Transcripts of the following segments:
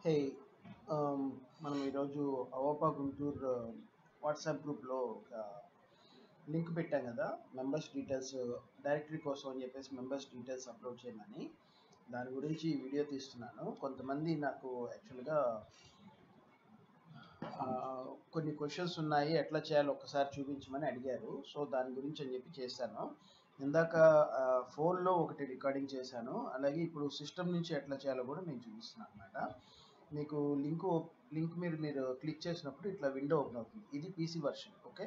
హే మనం ఈరోజు అవోపా గుంటూరు వాట్సాప్ గ్రూప్లో ఒక లింక్ పెట్టాం కదా. మెంబర్స్ డీటెయిల్స్ డైరెక్టరీ కోసం అని చెప్పేసి మెంబర్స్ డీటెయిల్స్ అప్లోడ్ చేయమని, దాని గురించి వీడియో తీస్తున్నాను. కొంతమంది నాకు యాక్చువల్గా కొన్ని క్వశ్చన్స్ ఉన్నాయి, ఎట్లా చేయాలో ఒకసారి చూపించమని అడిగారు. సో దాని గురించి అని చెప్పి చేశాను. ఇందాక ఫోన్లో ఒకటి రికార్డింగ్ చేశాను, అలాగే ఇప్పుడు సిస్టమ్ నుంచి ఎట్లా చేయాలో కూడా నేను చూపిస్తున్నాను అనమాట. మీకు లింక్ మీరు క్లిక్ చేసినప్పుడు ఇట్లా విండో ఓపెన్ అవుతుంది. ఇది పీసీ వర్షన్. ఓకే,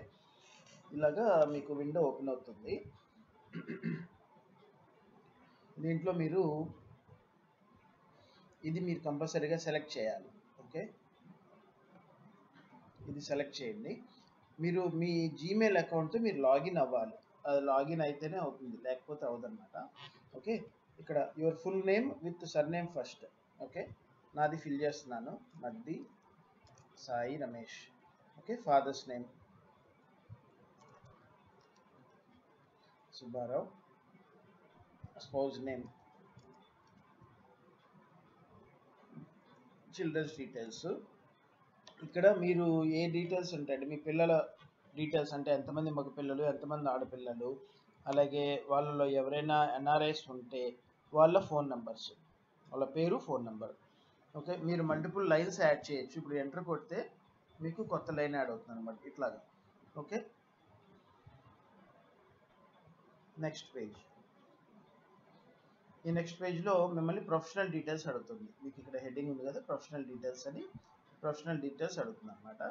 ఇలాగా మీకు విండో ఓపెన్ అవుతుంది. దీంట్లో మీరు కంపల్సరీగా సెలెక్ట్ చేయాలి. ఓకే, ఇది సెలెక్ట్ చేయండి. మీరు మీ జీమెయిల్ అకౌంట్ మీరు లాగిన్ అవ్వాలి. అది లాగిన్ అయితేనే అవుతుంది, లేకపోతే అవదన్నమాట. ఓకే, ఇక్కడ your full name with surname first. Okay, నాది ఫిల్ చేస్తున్నాను, Maddi Sai Ramesh. Okay, father's name Subbarao, spouse name, children's details. ఇక్కడ మీరు ఏ డీటెయిల్స్ ఉంటాయండి, మీ పిల్లల డీటెయిల్స్ అంటే ఎంతమంది మగ పిల్లలు, ఎంతమంది ఆడపిల్లలు, అలాగే వాళ్ళలో ఎవరైనా ఎన్ఆర్ఐస్ ఉంటే వాళ్ళ ఫోన్ నెంబర్స్, వాళ్ళ పేరు, ఫోన్ నెంబర్. ఓకే, మీరు మల్టిపుల్ లైన్స్ యాడ్ చేయొచ్చు. ఇప్పుడు ఎంటర్ కొడితే మీకు కొత్త లైన్ యాడ్ అవుతుంది అనమాట, ఇట్లాగా. Okay, next page. ఈ నెక్స్ట్ పేజ్లో మిమ్మల్ని ప్రొఫెషనల్ డీటెయిల్స్ అడుగుతుంది. మీకు ఇక్కడ హెడ్డింగ్ ఉంది కదా, ప్రొఫెషనల్ డీటెయిల్స్ అని. ప్రొఫెషనల్ డీటెయిల్స్ అడుగుతుంది అనమాట.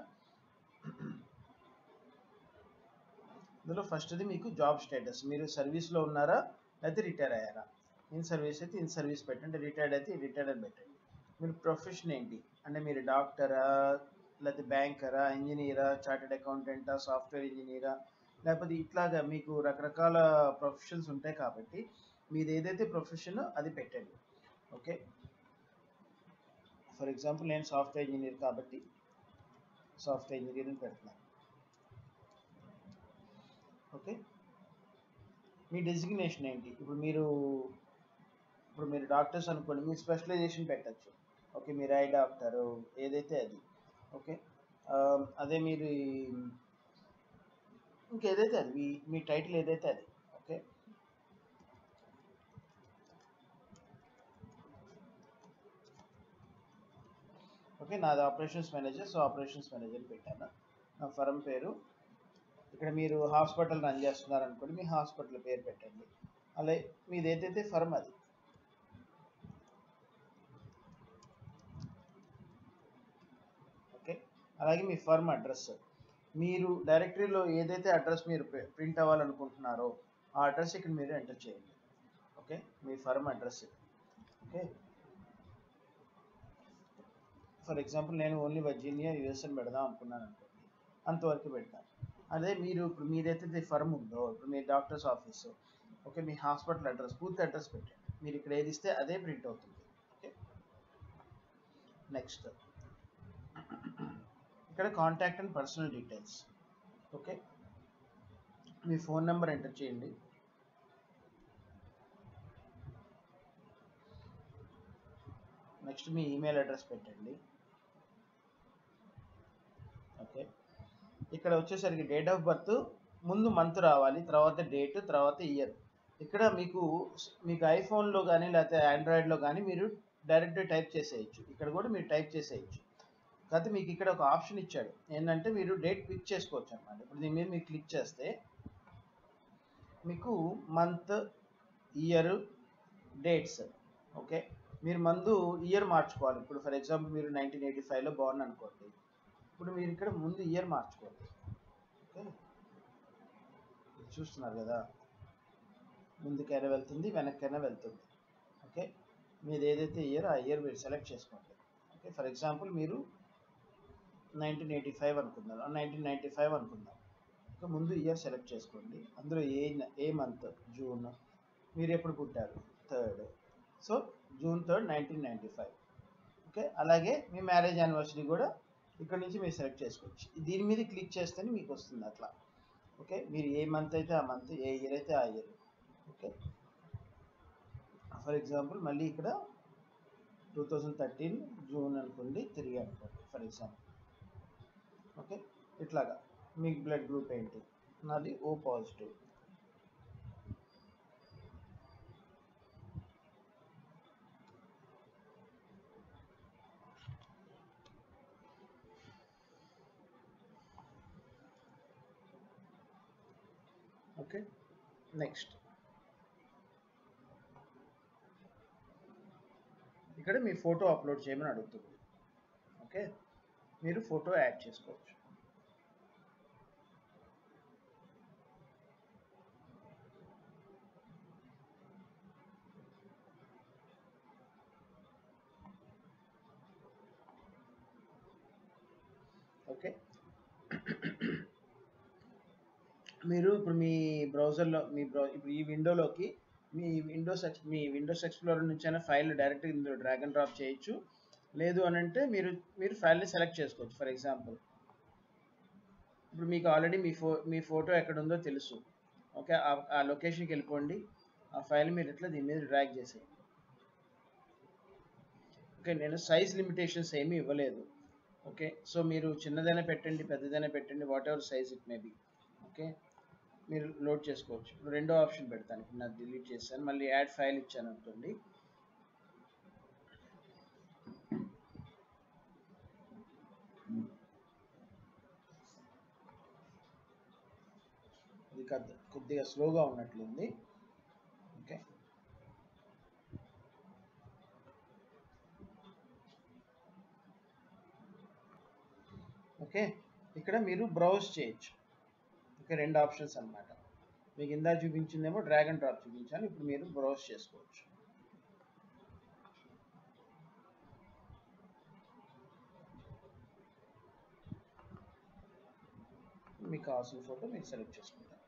ఇందులో ఫస్ట్ది మీకు జాబ్ స్టేటస్, మీరు సర్వీస్లో ఉన్నారా లేకపోతే రిటైర్ అయ్యారా. ఇన్ సర్వీస్ అయితే ఇన్ సర్వీస్ పెట్టండి, రిటైర్డ్ అయితే రిటైర్డ్ అని పెట్టండి. మీరు ప్రొఫెషన్ ఏంటి అంటే మీరు డాక్టరా, లేకపోతే బ్యాంకరా, ఇంజనీరా, చార్టెడ్ అకౌంటెంటా, సాఫ్ట్వేర్ ఇంజనీరా, లేకపోతే ఇట్లాగా మీకు రకరకాల ప్రొఫెషన్స్ ఉంటాయి. కాబట్టి మీది ఏదైతే ప్రొఫెషన్ అది పెట్టండి. ఓకే, ఫర్ ఎగ్జాంపుల్ నేను సాఫ్ట్వేర్ ఇంజనీర్ కాబట్టి సాఫ్ట్వేర్ ఇంజనీరింగ్ పెడుతున్నాను. ఓకే, మీ డెసిగ్నేషన్ ఏంటి, ఇప్పుడు మీరు డాక్టర్స్ అనుకోండి, మీ స్పెషలైజేషన్ పెట్టచ్చు. ఓకే, మీరు ఐ డాక్టరు ఏదైతే అది. ఓకే, అదే మీరు ఇంకేదైతే అది మీ టైటిల్ ఏదైతే అది. ఓకే, ఓకే, నాది operations manager, so operations manager పెట్టాను. నా ఫర్మ్ పేరు, ఇక్కడ మీరు హాస్పిటల్ రన్ చేస్తున్నారు అనుకోండి, మీ హాస్పిటల్ పేరు పెట్టండి. అలాగే మీది ఏదైతే ఫర్మ్ అది. ఓకే, అలాగే మీ ఫర్మ్ అడ్రస్, మీరు డైరెక్టరీలో ఏదైతే అడ్రస్ మీరు ప్రింట్ అవ్వాలనుకుంటున్నారో ఆ అడ్రస్ ఇక్కడ మీరు ఎంటర్ చేయండి. ఓకే, మీ firm address. Okay, for example నేను ఓన్లీ వర్జీనియా యూఎస్ అని పెడదాం అనుకున్నాను అనుకోండి, అంతవరకు పెడతాను. అదే మీరు ఇప్పుడు మీదైతే ఫర్మ్ ఉందో, ఇప్పుడు మీ డాక్టర్స్ ఆఫీసు, ఓకే, మీ హాస్పిటల్ అడ్రస్, పూర్తి అడ్రస్ పెట్టండి. మీరు ఇక్కడ ఏది ఇస్తే అదే ప్రింట్ అవుతుంది. ఓకే, నెక్స్ట్ ఇక్కడ contact and personal details. Okay, me phone number enter చేయండి. నెక్స్ట్ మీ ఈమెయిల్ అడ్రస్ పెట్టండి. ఓకే, ఇక్కడ వచ్చేసరికి డేట్ ఆఫ్ బర్త్ ముందు మంత్ రావాలి, తర్వాత డేట్, తర్వాత ఇయర్. ఇక్కడ మీకు ఐఫోన్లో కానీ లేకపోతే ఆండ్రాయిడ్లో కానీ మీరు డైరెక్ట్గా టైప్ చేసేయచ్చు. ఇక్కడ కూడా మీరు టైప్ చేసేయచ్చు. కాకపోతే మీకు ఇక్కడ ఒక ఆప్షన్ ఇచ్చాడు, ఏంటంటే మీరు డేట్ క్లిక్ చేసుకోవచ్చు అన్నమాట. ఇప్పుడు దీని మీద మీరు క్లిక్ చేస్తే మీకు మంత్, ఇయర్, డేట్స్. ఓకే, మీరు ముందు ఇయర్ మార్చుకోవాలి. ఇప్పుడు ఫర్ ఎగ్జాంపుల్ మీరు 1985లో బార్న్ అనుకోండి, ఇప్పుడు మీరు ఇక్కడ ముందు ఇయర్ మార్చుకోండి. ఓకే, చూస్తున్నారు కదా, ముందుకైనా వెళ్తుంది, వెనక్కైనా వెళ్తుంది. ఓకే, మీరు ఏదైతే ఇయర్ ఆ ఇయర్ మీరు సెలెక్ట్ చేసుకోండి. ఓకే, ఫర్ ఎగ్జాంపుల్ మీరు 1985 అనుకుందాం, 1995 అనుకుందాం. ఓకే, ముందు ఇయర్ సెలెక్ట్ చేసుకోండి. అందులో ఏ మంత్, జూన్, మీరు ఎప్పుడు పుట్టారు, 3rd, so June 3rd 1995. Okay, అలాగే మీ మ్యారేజ్ యానివర్సరీ కూడా ఇక్కడ నుంచి మీరు సెలెక్ట్ చేసుకోవచ్చు. దీని మీద క్లిక్ చేస్తేనే మీకు వస్తుంది అట్లా. ఓకే, మీరు ఏ మంత్ అయితే ఆ మంత్, ఏ ఇయర్ అయితే ఆ ఇయర్. ఓకే, ఫర్ ఎగ్జాంపుల్ మళ్ళీ ఇక్కడ 2013 జూన్ అనుకోండి, 3 అనుకోండి ఫర్ ఎగ్జాంపుల్. ఓకే, ఇట్లాగా మీ బ్లడ్ గ్రూప్ ఏంటి? నాది O పాజిటివ్. ఓకే, నెక్స్ట్ ఇక్కడ మీ ఫోటో అప్లోడ్ చేయమని అడుగుతుంది. ఓకే, మీరు ఫోటో యాడ్ చేసుకోవచ్చు. ఓకే, మీరు ఇప్పుడు మీ బ్రౌజర్లో ఇప్పుడు ఈ విండోలోకి మీ విండోస్ ఎక్స్ప్లోరర్ నుంచి అయినా ఫైల్ డైరెక్ట్గా ఇందులో డ్రాగ్ అండ్ డ్రాప్ చేయొచ్చు. లేదు అని అంటే మీరు ఫైల్ని సెలెక్ట్ చేసుకోవచ్చు. ఫర్ ఎగ్జాంపుల్ ఇప్పుడు మీకు ఆల్రెడీ మీ ఫోటో ఎక్కడ ఉందో తెలుసు. ఓకే, ఆ లొకేషన్కి వెళ్ళిపోండి. ఆ ఫైల్ మీరు ఇట్లా దీని మీద డ్రాగ్ చేసేయండి. ఓకే, నేను సైజ్ లిమిటేషన్స్ ఏమీ ఇవ్వలేదు. ఓకే, సో మీరు చిన్నదైనా పెట్టండి, పెద్దదైనా పెట్టండి, what ever size it may be. Okay, మీరు లోడ్ చేసుకోవచ్చు. ఇప్పుడు రెండో ఆప్షన్ పెడతాను. ఇప్పుడు నాకు డిలీట్ చేస్తాను, మళ్ళీ యాడ్ ఫైల్ ఇచ్చాను అనుకోండి. ఇది కొద్దిగా స్లోగా ఉన్నట్లుంది. ఓకే, ఓకే, ఇక్కడ మీరు బ్రౌజ్ చేయొచ్చు. ఓకే, రెండు ఆప్షన్స్ అన్నమాట. మీకు ఇందా చూపించిందేమో డ్రాగ్ అండ్ డ్రాప్ చూపించాను. ఇప్పుడు మీరు బ్రౌజ్ చేసుకోవచ్చు. మీకు కావాల్సిన ఫోటో మీరు సెలెక్ట్ చేసుకుంటారు.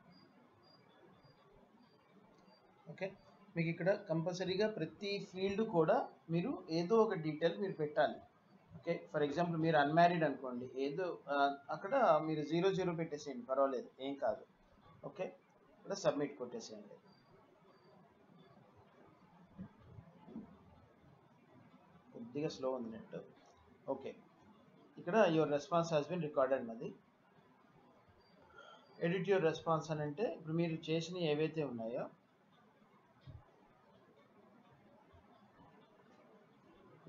ఓకే, మీకు ఇక్కడ కంపల్సరీగా ప్రతి ఫీల్డ్ కూడా మీరు ఏదో ఒక డీటెయిల్ మీరు పెట్టాలి. ఓకే, ఫర్ ఎగ్జాంపుల్ మీరు అన్మ్యారీడ్ అనుకోండి, ఏదో అక్కడ మీరు 00 పెట్టేసేయండి, పర్వాలేదు, ఏం కాదు. ఓకే, ఇక్కడ సబ్మిట్ కొట్టేసేయండి. కొద్దిగా స్లో ఉంది నెట్. ఓకే, ఇక్కడ your response has been recorded అన్నది. ఎడిట్ యువర్ రెస్పాన్స్ అని అంటే ఇప్పుడు మీరు చేసిన ఏవైతే ఉన్నాయో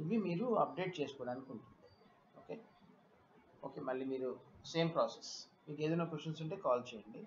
ఇవి మీరు అప్డేట్ చేసుకోవడానికి ఉంటుంది. ఓకే, ఓకే, మళ్ళీ మీరు సేమ్ ప్రాసెస్. మీకు ఏదైనా క్వశ్చన్స్ ఉంటే కాల్ చేయండి.